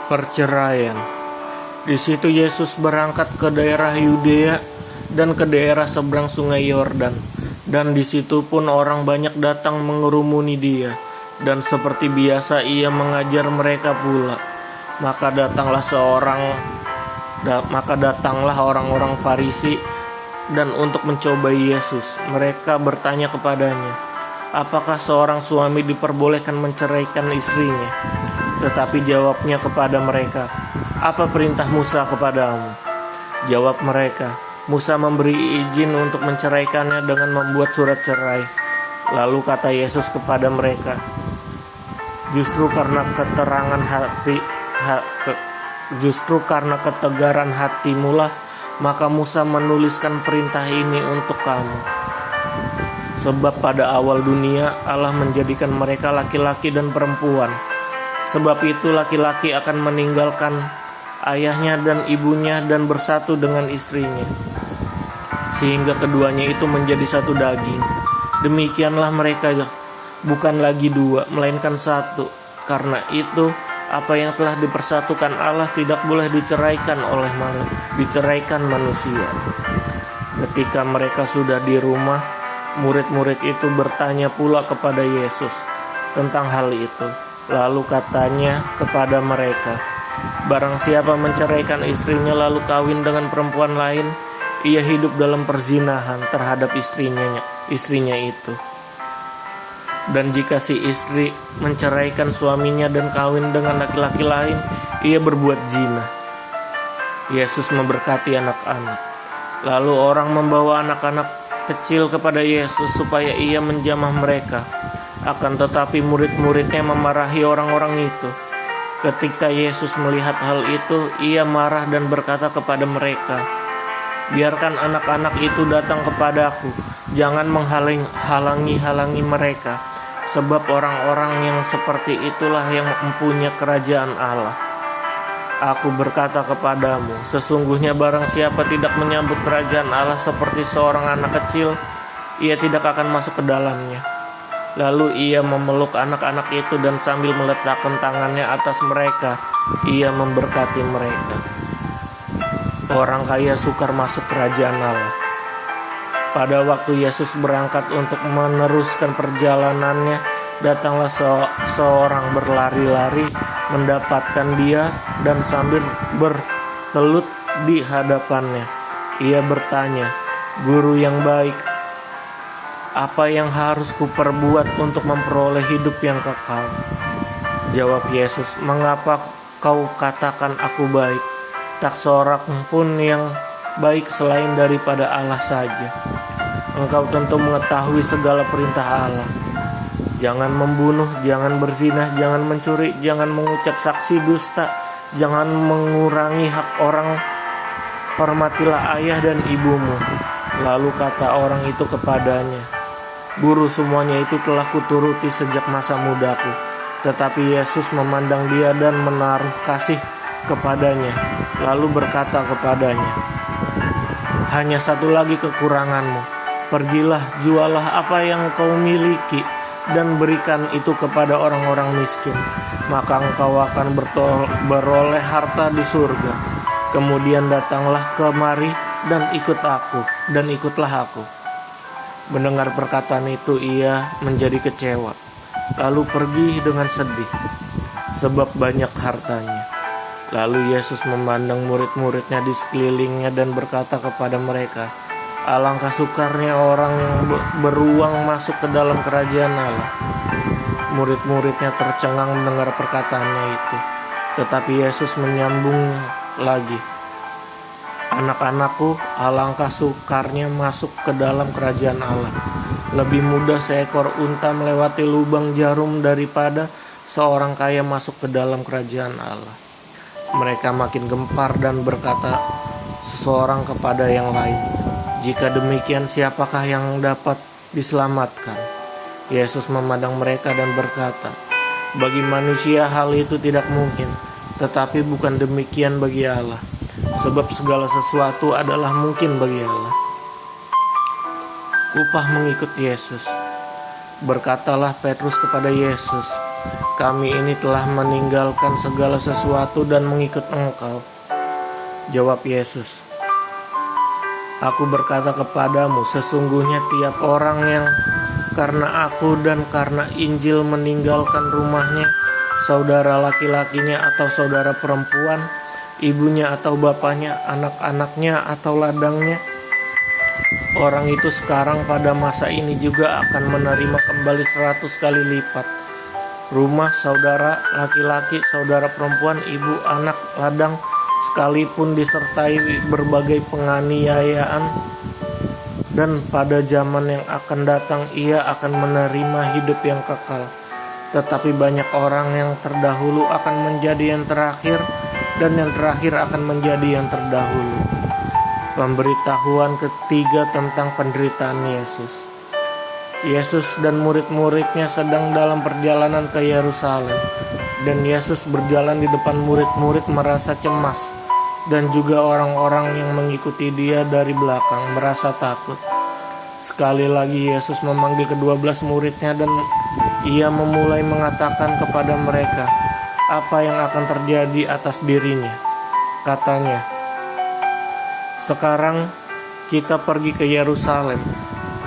Perceraian. Di situ Yesus berangkat ke daerah Yudea dan ke daerah seberang sungai Yordan, dan di situ pun orang banyak datang mengerumuni dia, dan seperti biasa ia mengajar mereka pula. Maka datanglah orang-orang Farisi dan untuk mencobai Yesus. Mereka bertanya kepadanya, apakah seorang suami diperbolehkan menceraikan istrinya? Tetapi jawabnya kepada mereka, apa perintah Musa kepadamu? Jawab mereka, Musa memberi izin untuk menceraikannya dengan membuat surat cerai. Lalu kata Yesus kepada mereka, justru karena ketegaran hatimulah, maka Musa menuliskan perintah ini untuk kamu. Sebab pada awal dunia Allah menjadikan mereka laki-laki dan perempuan. Sebab itu laki-laki akan meninggalkan ayahnya dan ibunya dan bersatu dengan istrinya, sehingga keduanya itu menjadi satu daging. Demikianlah mereka bukan lagi dua, melainkan satu. Karena itu apa yang telah dipersatukan Allah tidak boleh diceraikan manusia. Ketika mereka sudah di rumah, murid-murid itu bertanya pula kepada Yesus tentang hal itu. Lalu katanya kepada mereka, barang siapa menceraikan istrinya lalu kawin dengan perempuan lain, ia hidup dalam perzinahan terhadap istrinya itu. Dan jika si istri menceraikan suaminya dan kawin dengan laki-laki lain, ia berbuat zina. Yesus memberkati anak-anak. Lalu orang membawa anak-anak kecil kepada Yesus supaya ia menjamah mereka. Akan tetapi murid-muridnya memarahi orang-orang itu. Ketika Yesus melihat hal itu, ia marah dan berkata kepada mereka, biarkan anak-anak itu datang kepadaku, jangan menghalangi mereka, sebab orang-orang yang seperti itulah yang mempunyai kerajaan Allah. Aku berkata kepadamu, sesungguhnya barang siapa tidak menyambut kerajaan Allah seperti seorang anak kecil, ia tidak akan masuk ke dalamnya. Lalu ia memeluk anak-anak itu dan sambil meletakkan tangannya atas mereka, ia memberkati mereka. Orang kaya sukar masuk kerajaan Allah. Pada waktu Yesus berangkat untuk meneruskan perjalanannya, datanglah seorang berlari-lari mendapatkan dia dan sambil bertelut di hadapannya. Ia bertanya, Guru yang baik, apa yang harus kuperbuat untuk memperoleh hidup yang kekal? Jawab Yesus, mengapa kau katakan aku baik? Tak seorang pun yang baik selain daripada Allah saja. Engkau tentu mengetahui segala perintah Allah. Jangan membunuh, jangan berzina, jangan mencuri, jangan mengucap saksi dusta, jangan mengurangi hak orang, hormatilah ayah dan ibumu. Lalu kata orang itu kepadanya, Guru, semuanya itu telah kuturuti sejak masa mudaku. Tetapi Yesus memandang dia dan menaruh kasih kepadanya, lalu berkata kepadanya, hanya satu lagi kekuranganmu. Pergilah, jualah apa yang kau miliki dan berikan itu kepada orang-orang miskin, maka engkau akan beroleh harta di surga. Kemudian datanglah kemari dan ikutlah aku. Mendengar perkataan itu ia menjadi kecewa, lalu pergi dengan sedih, sebab banyak hartanya. Lalu Yesus memandang murid-muridnya di sekelilingnya dan berkata kepada mereka, alangkah sukarnya orang yang beruang masuk ke dalam kerajaan Allah. Murid-muridnya tercengang mendengar perkataannya itu. Tetapi Yesus menyambung lagi, anak-anakku, alangkah sukarnya masuk ke dalam kerajaan Allah. Lebih mudah seekor unta melewati lubang jarum daripada seorang kaya masuk ke dalam kerajaan Allah. Mereka makin gempar dan berkata seseorang kepada yang lain, jika demikian siapakah yang dapat diselamatkan? Yesus memandang mereka dan berkata, bagi manusia hal itu tidak mungkin, tetapi bukan demikian bagi Allah. Sebab segala sesuatu adalah mungkin bagi Allah. Upah mengikut Yesus. Berkatalah Petrus kepada Yesus, Kami ini telah meninggalkan segala sesuatu dan mengikut Engkau." Jawab Yesus, "Aku berkata kepadamu, sesungguhnya tiap orang yang karena aku dan karena Injil meninggalkan rumahnya, saudara laki-lakinya atau saudara perempuan, ibunya atau bapaknya, anak-anaknya atau ladangnya, orang itu sekarang pada masa ini juga akan menerima kembali 100 kali lipat. Rumah, saudara laki-laki, saudara perempuan, ibu, anak, ladang, sekalipun disertai berbagai penganiayaan. Dan pada zaman yang akan datang ia akan menerima hidup yang kekal. Tetapi banyak orang yang terdahulu akan menjadi yang terakhir, dan yang terakhir akan menjadi yang terdahulu." Pemberitahuan ketiga tentang penderitaan Yesus. Yesus dan murid-muridnya sedang dalam perjalanan ke Yerusalem, dan Yesus berjalan di depan murid-murid merasa cemas, dan juga orang-orang yang mengikuti dia dari belakang merasa takut. Sekali lagi Yesus memanggil ke-12 muridnya dan ia memulai mengatakan kepada mereka apa yang akan terjadi atas dirinya. Katanya, "Sekarang kita pergi ke Yerusalem,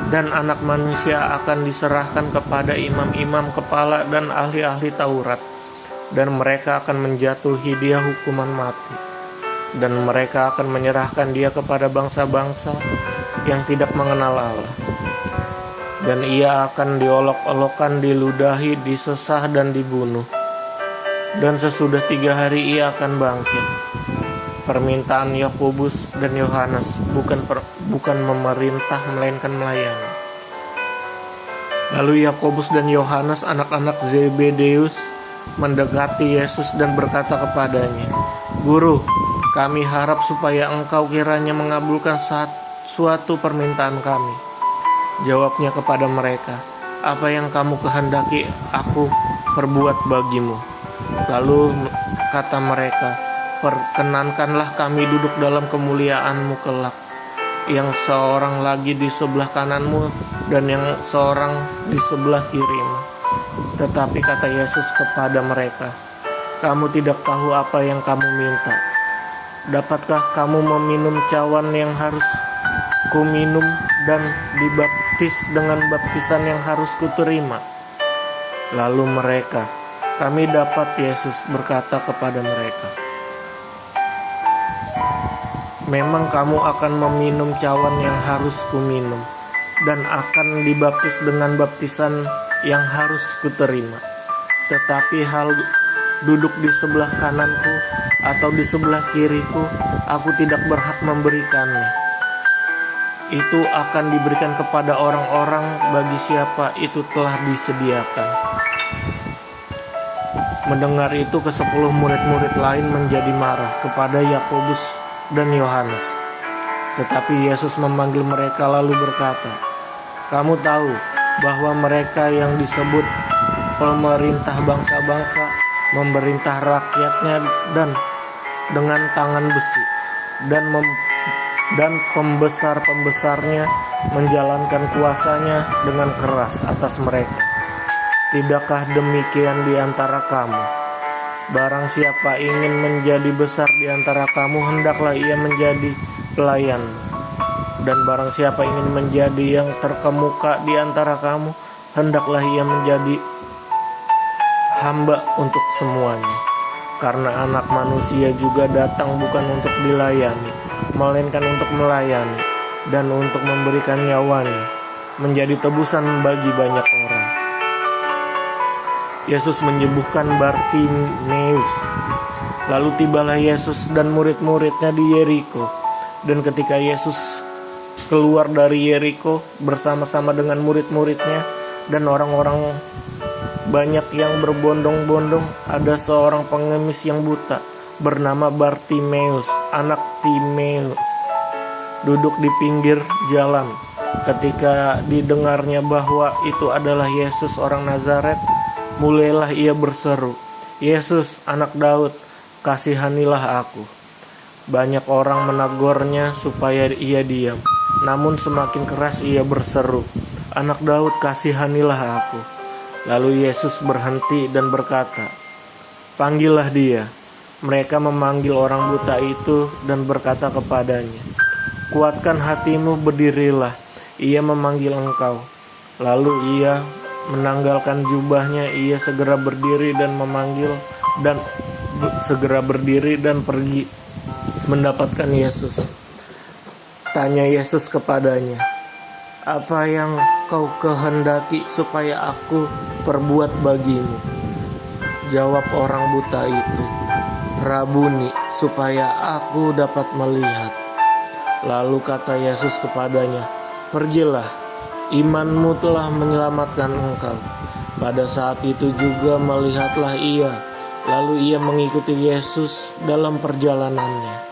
dan Anak Manusia akan diserahkan kepada imam-imam kepala dan ahli-ahli Taurat, dan mereka akan menjatuhi dia hukuman mati, dan mereka akan menyerahkan dia kepada bangsa-bangsa yang tidak mengenal Allah, dan ia akan diolok-olokkan, diludahi, disesah, dan dibunuh, dan sesudah 3 hari ia akan bangkit." Permintaan Yakobus dan Yohanes, bukan memerintah melainkan melayani. Lalu Yakobus dan Yohanes, anak-anak Zebedeus, mendekati Yesus dan berkata kepadanya, "Guru, kami harap supaya Engkau kiranya mengabulkan suatu permintaan kami." Jawabnya kepada mereka, "Apa yang kamu kehendaki aku perbuat bagimu?" Lalu kata mereka, "Perkenankanlah kami duduk dalam kemuliaan-Mu kelak, yang seorang lagi di sebelah kananmu dan yang seorang di sebelah kirimu." Tetapi kata Yesus kepada mereka, "Kamu tidak tahu apa yang kamu minta. Dapatkah kamu meminum cawan yang harus kuminum dan dibaptis dengan baptisan yang harus kuterima?" Lalu mereka, "Kami dapat." Yesus berkata kepada mereka, "Memang kamu akan meminum cawan yang harus kuminum, dan akan dibaptis dengan baptisan yang harus kuterima. Tetapi hal duduk di sebelah kananku atau di sebelah kiriku, aku tidak berhak memberikannya. Itu akan diberikan kepada orang-orang bagi siapa itu telah disediakan." Mendengar itu, ke-10 murid-murid lain menjadi marah kepada Yakobus dan Yohanes. Tetapi Yesus memanggil mereka lalu berkata, "Kamu tahu bahwa mereka yang disebut pemerintah bangsa-bangsa memerintah rakyatnya dan dengan tangan besi, dan pembesar-pembesarnya menjalankan kuasanya dengan keras atas mereka. Tidakkah demikian di antara kamu? Barang siapa ingin menjadi besar di antara kamu, hendaklah ia menjadi pelayan. Dan barang siapa ingin menjadi yang terkemuka di antara kamu, hendaklah ia menjadi hamba untuk semuanya. Karena Anak Manusia juga datang bukan untuk dilayani, melainkan untuk melayani, dan untuk memberikan nyawanya menjadi tebusan bagi banyak orang." Yesus menyembuhkan Bartimeus. Lalu tibalah Yesus dan murid-muridnya di Yeriko. Dan ketika Yesus keluar dari Yeriko bersama-sama dengan murid-muridnya dan orang-orang banyak yang berbondong-bondong, ada seorang pengemis yang buta bernama Bartimeus, anak Timeus, duduk di pinggir jalan. Ketika didengarnya bahwa itu adalah Yesus orang Nazaret, mulailah ia berseru, "Yesus, anak Daud, kasihanilah aku." Banyak orang menegurnya supaya ia diam, namun semakin keras ia berseru, "Anak Daud, kasihanilah aku." Lalu Yesus berhenti dan berkata, "Panggillah dia." Mereka memanggil orang buta itu dan berkata kepadanya, "Kuatkan hatimu, berdirilah, ia memanggil engkau." Lalu ia menanggalkan jubahnya, ia segera berdiri dan pergi mendapatkan Yesus. Tanya Yesus kepadanya, "Apa yang kau kehendaki supaya aku perbuat bagimu?" Jawab orang buta itu, "Rabuni, supaya aku dapat melihat." Lalu kata Yesus kepadanya, "Pergilah, imanmu telah menyelamatkan engkau." Pada saat itu juga melihatlah ia, lalu ia mengikuti Yesus dalam perjalanannya.